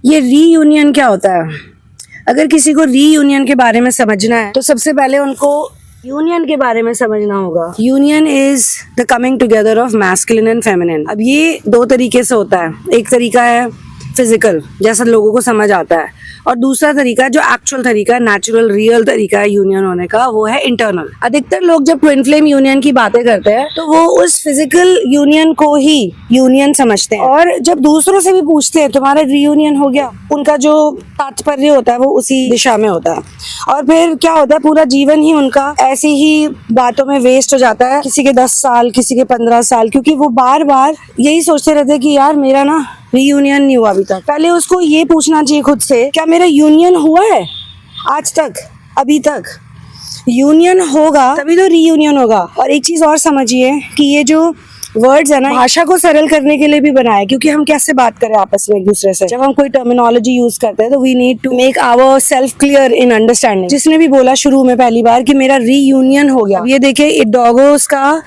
ये रीयूनियन क्या होता है? अगर किसी को रीयूनियन के बारे में समझना है तो सबसे पहले उनको यूनियन के बारे में समझना होगा। Union is the coming together of masculine and feminine. अब ये दो तरीके से होता है। एक तरीका है फिजिकल, जैसा लोगों को समझ आता है, और दूसरा तरीका जो एक्चुअल तरीका, नेचुरल रियल तरीका है यूनियन होने का, वो है इंटरनल। अधिकतर लोग जब ट्विन फ्लेम यूनियन की बातें करते हैं तो वो उस फिजिकल यूनियन को ही यूनियन समझते हैं, और जब दूसरों से भी पूछते हैं तुम्हारा रीयूनियन हो गया, उनका जो तात्पर्य होता है वो उसी दिशा में होता है। और फिर क्या होता है, पूरा जीवन ही उनका ऐसी ही बातों में वेस्ट हो जाता है, किसी के 10 साल, किसी के 15 साल, क्योंकि वो बार बार यही सोचते रहते हैं कि यार मेरा ना रीयूनियन नहीं हुआ अभी तक। पहले उसको ये पूछना चाहिए खुद से, क्या मेरा यूनियन हुआ है आज तक, अभी तक? यूनियन होगा तभी तो रीयूनियन होगा। और एक चीज और समझिए कि ये जो वर्ड्स है ना, भाषा को सरल करने के लिए भी बनाया, क्योंकि हम कैसे बात करें आपस में एक दूसरे से। जब हम कोई टर्मिनोलॉजी यूज करते हैं तो we need to make our self clear in understanding. जिसने भी बोला शुरू में पहली बार कि मेरा रीयूनियन हो गया, ये देखिए डॉगोस का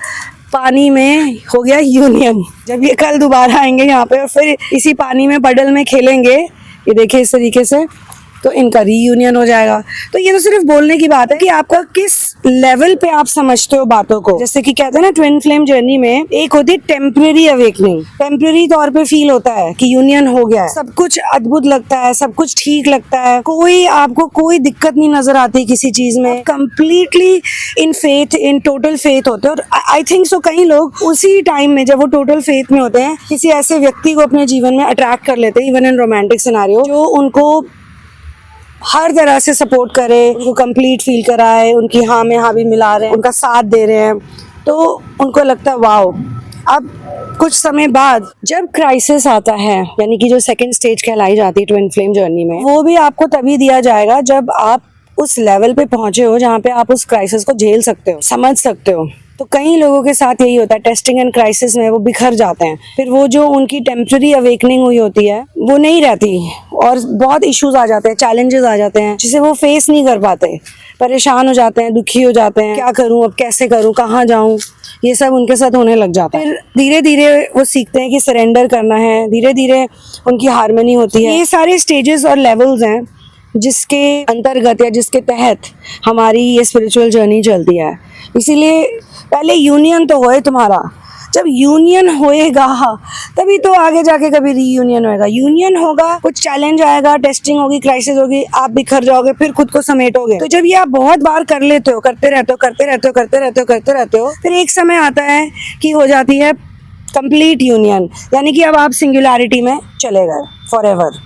पानी में हो गया यूनियन। जब ये कल दोबारा आएंगे यहाँ पे और फिर इसी पानी में पडल में खेलेंगे, ये देखिए इस तरीके से, तो इनका रीयूनियन हो जाएगा। तो ये तो सिर्फ बोलने की बात है कि आपका किस लेवल पे आप समझते हो बातों को। जैसे कि कहते हैं ना, ट्विन फ्लेम जर्नी में एक होती है टेम्परेरी अवेकनिंग। टेम्परेरी तौर पे फील होता है कि यूनियन हो गया है, सब कुछ अद्भुत लगता है, सब कुछ ठीक लगता है, कोई आपको कोई दिक्कत नहीं नजर आती किसी चीज में, completely in faith, in total faith होते हैं। और आई थिंक सो कई लोग उसी टाइम में जब वो टोटल फेथ में होते हैं, किसी ऐसे व्यक्ति को अपने जीवन में अट्रैक्ट कर लेते हैं, इवन इन रोमांटिक सिनेरियो, जो उनको हर तरह से सपोर्ट करे, उनको कंप्लीट फील कराए, उनकी हाँ में हाँ भी मिला रहे हैं, उनका साथ दे रहे हैं, तो उनको लगता है वाओ। अब कुछ समय बाद जब क्राइसिस आता है, यानी कि जो सेकंड स्टेज कहलाई जाती है ट्विन फ्लेम जर्नी में, वो भी आपको तभी दिया जाएगा जब आप उस लेवल पे पहुंचे हो जहाँ पे आप उस क्राइसिस को झेल सकते हो, समझ सकते हो। तो कई लोगों के साथ यही होता है, टेस्टिंग एंड क्राइसिस में वो बिखर जाते हैं। फिर वो जो उनकी टेम्पररी अवेकनिंग हुई होती है वो नहीं रहती, और बहुत इश्यूज आ जाते हैं, चैलेंजेस आ जाते हैं, जिसे वो फेस नहीं कर पाते, परेशान हो जाते हैं, दुखी हो जाते हैं, क्या करूं अब, कैसे करूं, कहाँ जाऊं, ये सब उनके साथ होने लग जाता है। फिर धीरे धीरे वो सीखते हैं कि सरेंडर करना है, धीरे धीरे उनकी हार्मनी होती है। ये सारे स्टेजेस और लेवल्स हैं जिसके अंतर्गत या जिसके तहत हमारी ये स्पिरिचुअल जर्नी चलती है। इसीलिए पहले यूनियन तो होए तुम्हारा, जब यूनियन होएगा तभी तो आगे जाके कभी रीयूनियन होएगा। यूनियन होगा, कुछ चैलेंज आएगा, टेस्टिंग होगी, क्राइसिस होगी, आप बिखर जाओगे, फिर खुद को समेटोगे। तो जब ये आप बहुत बार कर लेते हो, करते रहते हो, फिर एक समय आता है कि हो जाती है कंप्लीट यूनियन, यानी कि अब आप सिंगुलैरिटी में चले गए फॉर एवर।